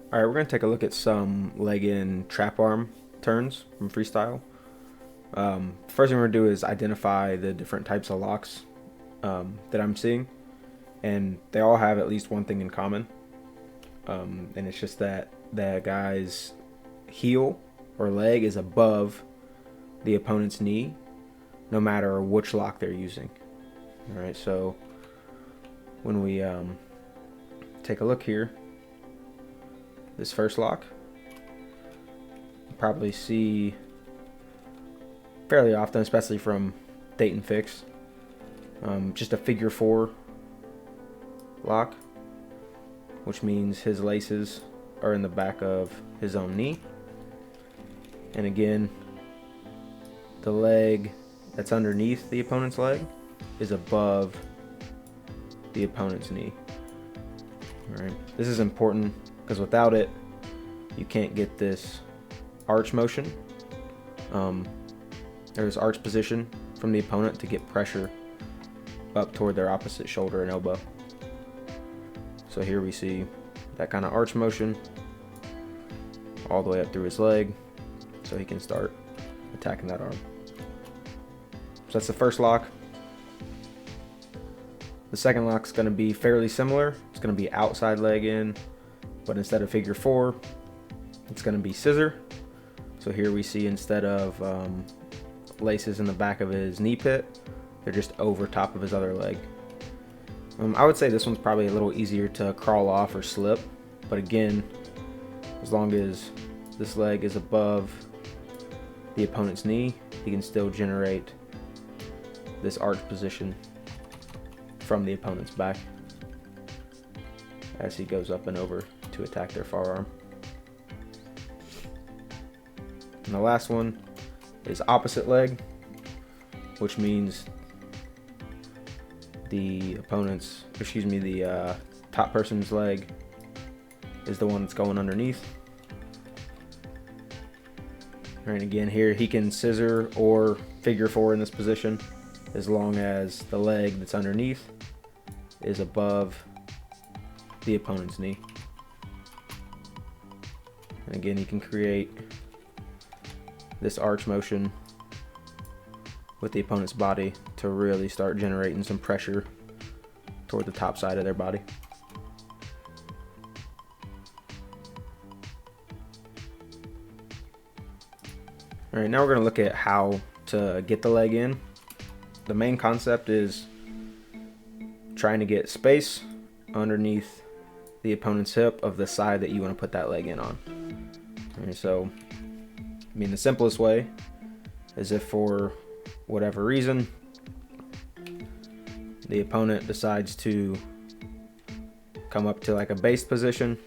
All right, we're gonna take a look at some leg in trap arm turns from freestyle. First thing we're gonna do is identify the different types of locks that I'm seeing, and they all have at least one thing in common, and it's just that the guy's heel or leg is above the opponent's knee, no matter which lock they're using. All right, so when we take a look here, this first lock, you probably see fairly often, especially from Daton Fix, just a figure four lock, which means his laces are in the back of his own knee. And again, the leg that's underneath the opponent's leg is above the opponent's knee. All right, this is important because without it, you can't get this arch motion. There's arch position from the opponent to get pressure up toward their opposite shoulder and elbow. So here we see that kind of arch motion all the way up through his leg, so he can start attacking that arm. So that's the first lock. The second lock is going to be fairly similar. It's going to be outside leg in, but instead of figure four, it's going to be scissor. So here we see, instead of laces in the back of his knee pit, they're just over top of his other leg. I would say this one's probably a little easier to crawl off or slip, but again, as long as this leg is above the opponent's knee, he can still generate this arch position from the opponent's back as he goes up and over to attack their forearm. And the last one is opposite leg, which means the top person's leg is the one that's going underneath. And again, here he can scissor or figure four in this position as long as the leg that's underneath is above the opponent's knee. And again, he can create this arch motion with the opponent's body to really start generating some pressure toward the top side of their body. All right, now we're going to look at how to get the leg in. The main concept is trying to get space underneath the opponent's hip of the side that you want to put that leg in on. All right, so the simplest way is if for whatever reason the opponent decides to come up to like a base position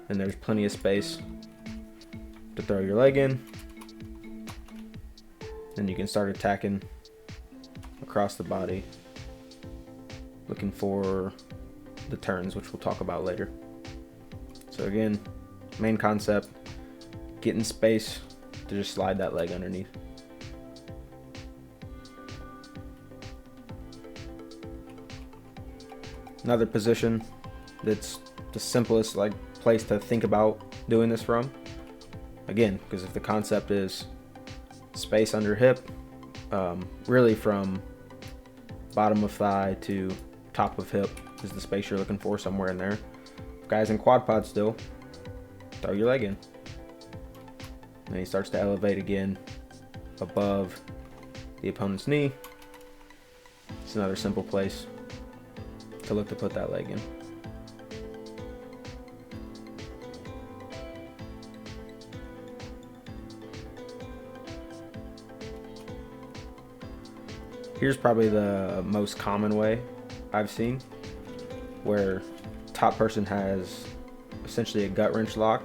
and there's plenty of space to throw your leg in, then you can start attacking across the body, looking for the turns, which we'll talk about later. So again, main concept, getting space to just slide that leg underneath. Another position that's the simplest place to think about doing this from, again, because if the concept is space under hip, really from bottom of thigh to top of hip is the space you're looking for, somewhere in there. If guys in quad pod still, throw your leg in. And he starts to elevate again above the opponent's knee. It's another simple place to look to put that leg in. Here's probably the most common way I've seen, where top person has essentially a gut wrench lock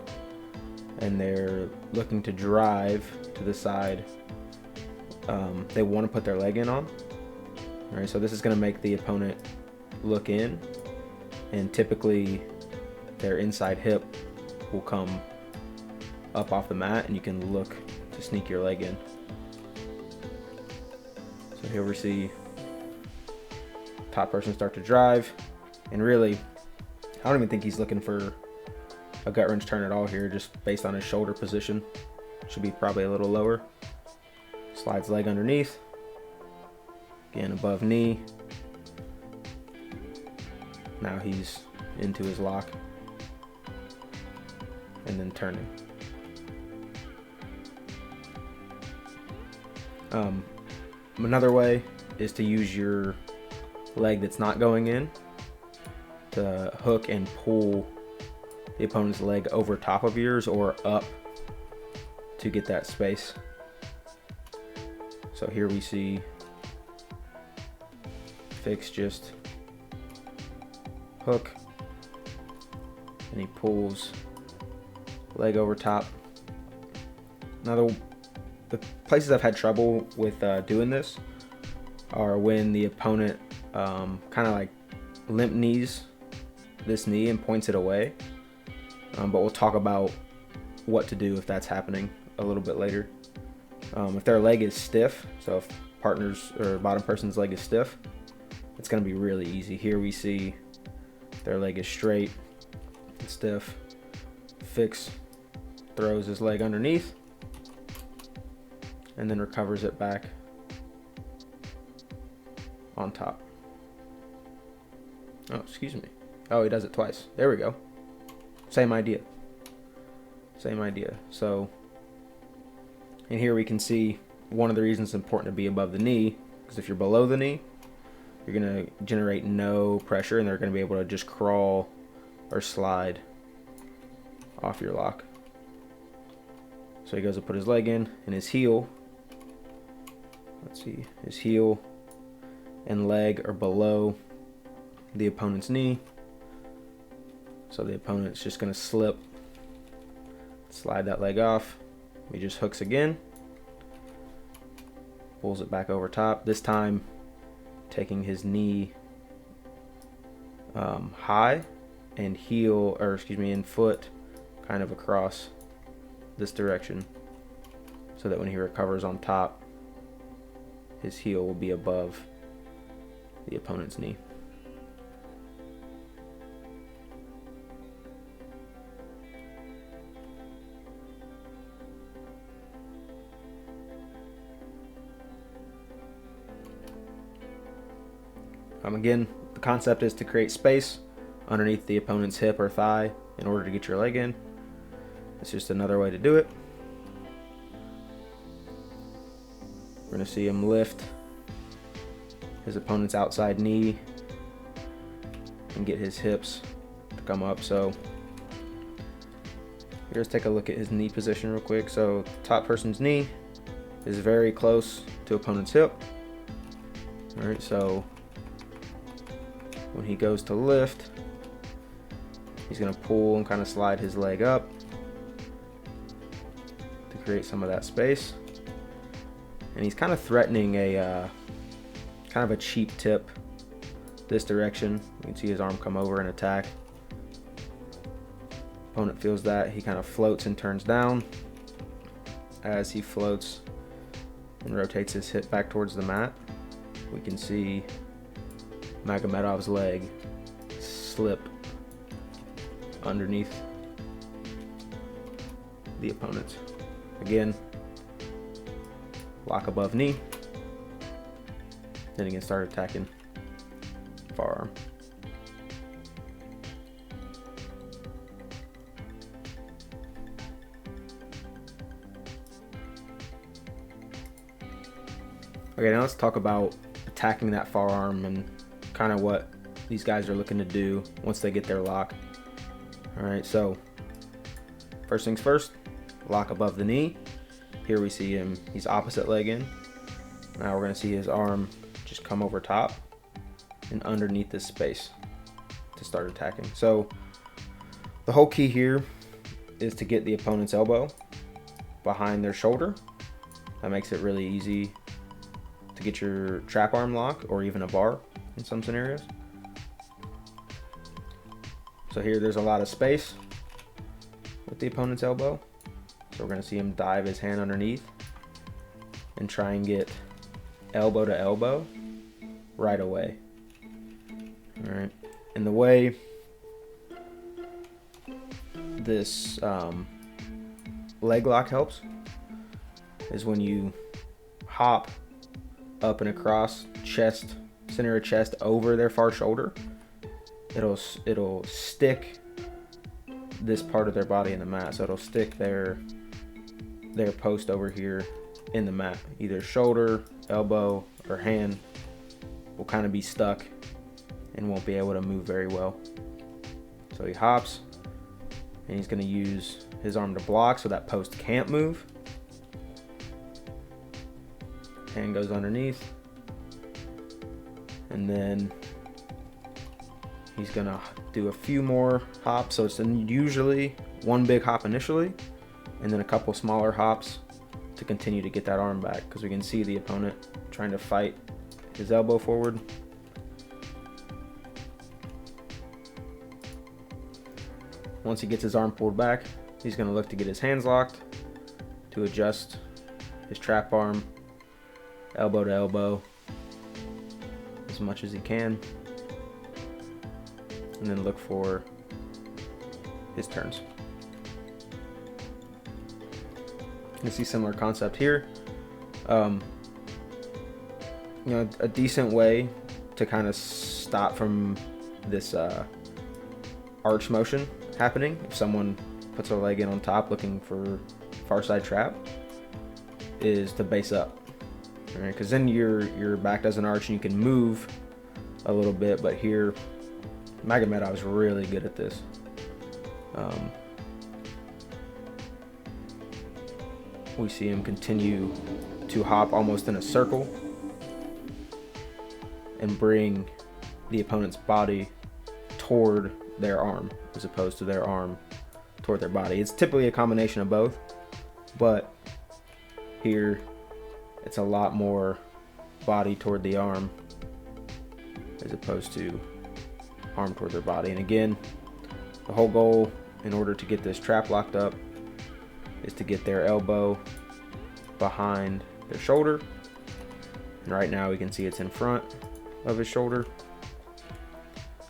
and they're looking to drive to the side they want to put their leg in on. All right, so this is going to make the opponent look in, and typically their inside hip will come up off the mat and you can look to sneak your leg in. So here we see top person start to drive, and really I don't even think he's looking for a gut wrench turn at all here, just based on his shoulder position. Should be probably a little lower. Slides leg underneath. Again, above knee. Now he's into his lock. And then turning. Another way is to use your leg that's not going in to hook and pull the opponent's leg over top of yours or up to get that space. So here we see Fix just hook and he pulls leg over top. The places I've had trouble with doing this are when the opponent kind of like limp knees this knee and points it away. But we'll talk about what to do if that's happening a little bit later. If their leg is stiff, so if partner's or bottom person's leg is stiff, it's going to be really easy. Here we see their leg is straight and stiff. Fix throws his leg underneath and then recovers it back on top. Oh, excuse me. Oh, he does it twice. There we go. Same idea. Same idea. So, and here we can see one of the reasons it's important to be above the knee, because if you're below the knee, you're going to generate no pressure and they're going to be able to just crawl or slide off your lock. So he goes to put his leg in and his heel, let's see, his heel and leg are below the opponent's knee. So the opponent's just going to slide that leg off. He just hooks again, pulls it back over top, this time taking his knee high and heel, or excuse me, and foot kind of across this direction, so that when he recovers on top, his heel will be above the opponent's knee. Again, the concept is to create space underneath the opponent's hip or thigh in order to get your leg in. It's just another way to do it. We're going to see him lift his opponent's outside knee and get his hips to come up. So here's take a look at his knee position real quick. So top person's knee is very close to opponent's hip. All right, so when he goes to lift, he's going to pull and kind of slide his leg up to create some of that space. And he's kind of threatening a kind of a cheap tip this direction. You can see his arm come over and attack. Opponent feels that. He kind of floats and turns down. As he floats and rotates his hip back towards the mat, we can see Magomedov's leg slip underneath the opponent's. Again, lock above knee. Then again, start attacking forearm. Okay, now let's talk about attacking that forearm and kind of what these guys are looking to do once they get their lock. All right, so first things first, lock above the knee. Here we see him, he's opposite leg in. Now we're going to see his arm just come over top and underneath this space to start attacking. So the whole key here is to get the opponent's elbow behind their shoulder. That makes it really easy to get your trap arm lock or even a bar in some scenarios. So here there's a lot of space with the opponent's elbow. So we're going to see him dive his hand underneath and try and get elbow to elbow right away. All right. And the way this leg lock helps is when you hop up and across chest, center of chest over their far shoulder, it'll stick this part of their body in the mat. So it'll stick their post over here in the mat. Either shoulder, elbow, or hand will kind of be stuck and won't be able to move very well. So he hops, and he's going to use his arm to block so that post can't move. Hand goes underneath, and then he's going to do a few more hops. So it's usually one big hop initially, and then a couple smaller hops to continue to get that arm back, because we can see the opponent trying to fight his elbow forward. Once he gets his arm pulled back, he's going to look to get his hands locked to adjust his trap arm elbow to elbow as much as he can, and then look for his turns. You can see similar concept here. A decent way to kind of stop from this arch motion happening if someone puts their leg in on top looking for far side trap is to base up. All right, because then your back doesn't arch and you can move a little bit. But here, Magomedov is really good at this. We see him continue to hop almost in a circle and bring the opponent's body toward their arm as opposed to their arm toward their body. It's typically a combination of both, but here it's a lot more body toward the arm as opposed to arm toward their body. And again, the whole goal in order to get this trap locked up is to get their elbow behind their shoulder. And right now we can see it's in front of his shoulder.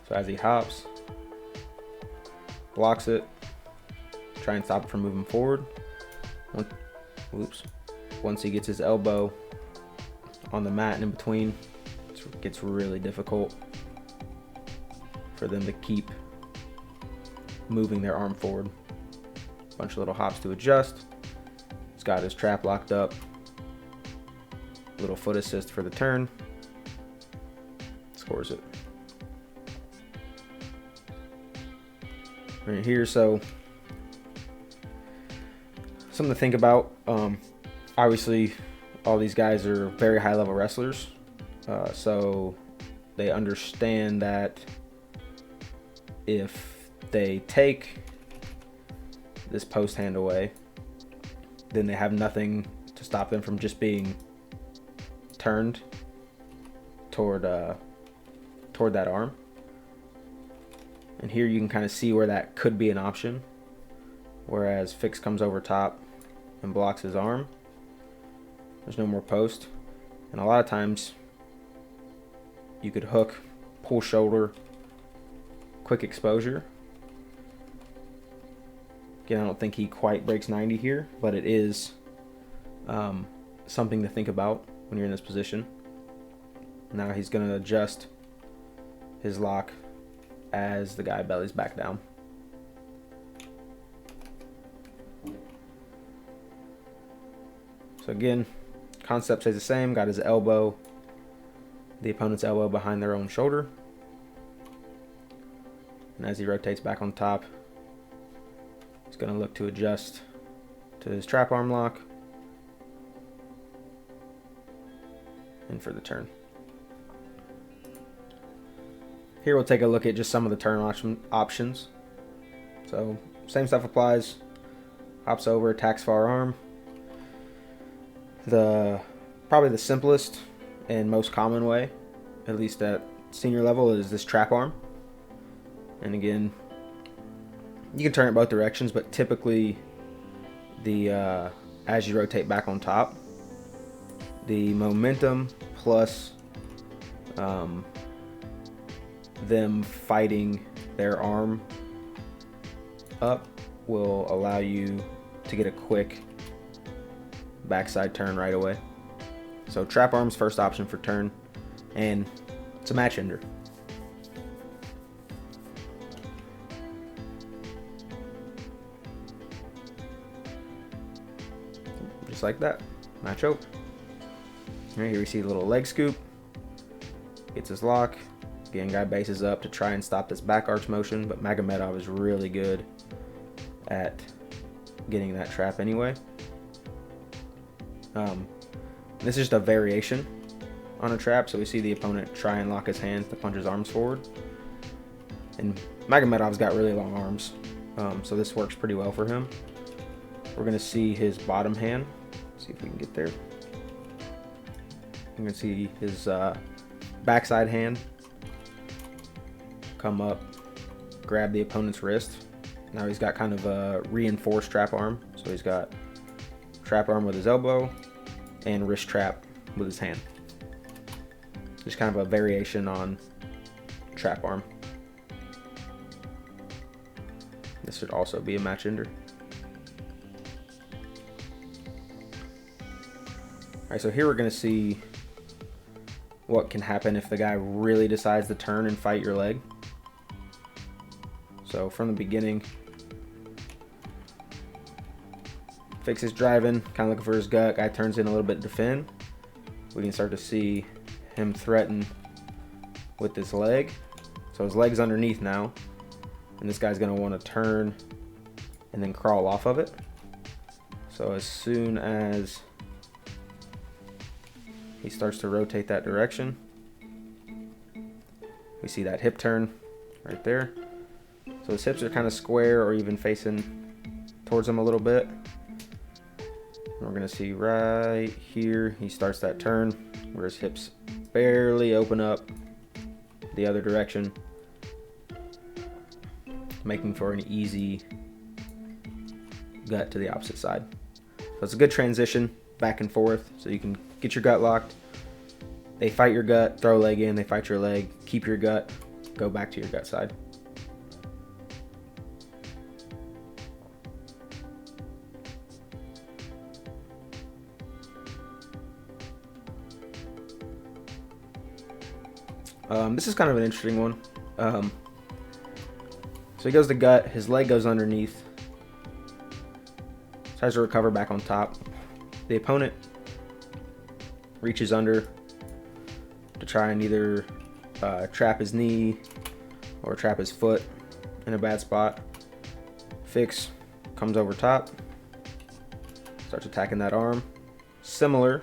So as he hops, blocks it, try and stop it from moving forward. Once he gets his elbow on the mat and in between, it gets really difficult for them to keep moving their arm forward. Bunch of little hops to adjust. He's got his trap locked up. Little foot assist for the turn. Scores it. Right here, so something to think about. Obviously, all these guys are very high level wrestlers, so they understand that if they take this post hand away, then they have nothing to stop them from just being turned toward that arm. And here you can kind of see where that could be an option. Whereas Fix comes over top and blocks his arm, there's no more post. And a lot of times you could hook, pull shoulder, quick exposure. Again, I don't think he quite breaks 90 here, but it is something to think about when you're in this position. Now he's going to adjust his lock as the guy bellies back down. So again, concept stays the same. Got his elbow, the opponent's elbow behind their own shoulder. And as he rotates back on top, he's going to look to adjust to his trap arm lock and for the turn. Here we'll take a look at just some of the turn options. So same stuff applies. Hops over, attacks far arm. Probably the simplest and most common way, at least at senior level, is this trap arm. And again, you can turn it both directions, but typically as you rotate back on top, the momentum plus them fighting their arm up will allow you to get a quick backside turn right away. So trap arm's first option for turn, and it's a match ender. Just like that, match open. Right here we see the little leg scoop, gets his lock. Again, guy bases up to try and stop this back arch motion, but Magomedov is really good at getting that trap anyway. This is just a variation on a trap, so we see the opponent try and lock his hands to punch his arms forward. And Magomedov's got really long arms, so this works pretty well for him. We're going to see his bottom hand. Let's see if we can get there. We're going to see his backside hand come up, grab the opponent's wrist. Now he's got kind of a reinforced trap arm. So he's got trap arm with his elbow and wrist trap with his hand. Just kind of a variation on trap arm. This should also be a match ender. Alright, so here we're going to see what can happen if the guy really decides to turn and fight your leg. So from the beginning, Fix is driving, kind of looking for his gut. Guy turns in a little bit to defend. We can start to see him threaten with this leg. So his leg's underneath now, and this guy's going to want to turn and then crawl off of it. So as soon as he starts to rotate that direction, we see that hip turn right there. So his hips are kind of square or even facing towards him a little bit. And we're going to see right here, he starts that turn where his hips barely open up the other direction, making for an easy gut to the opposite side. So it's a good transition back and forth, so you can get your gut locked. They fight your gut, throw a leg in, they fight your leg, keep your gut, go back to your gut side. This is kind of an interesting one. So he goes to gut, his leg goes underneath, tries to recover back on top. The opponent reaches under to try and either trap his knee or trap his foot in a bad spot. Fix comes over top, starts attacking that arm, similar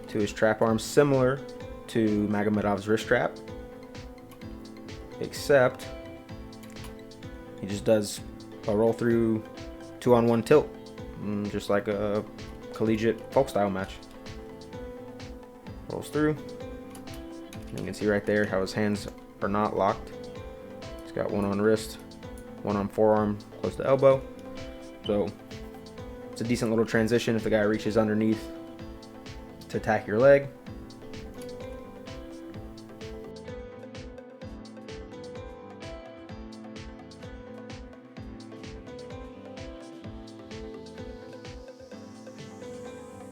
to his trap arm, similar to Magomedov's wrist trap, except he just does a roll through 2-on-1 tilt, just like a collegiate folk style match. Rolls through, and you can see right there how his hands are not locked. He's got one on wrist, one on forearm, close to elbow. So it's a decent little transition if the guy reaches underneath to attack your leg.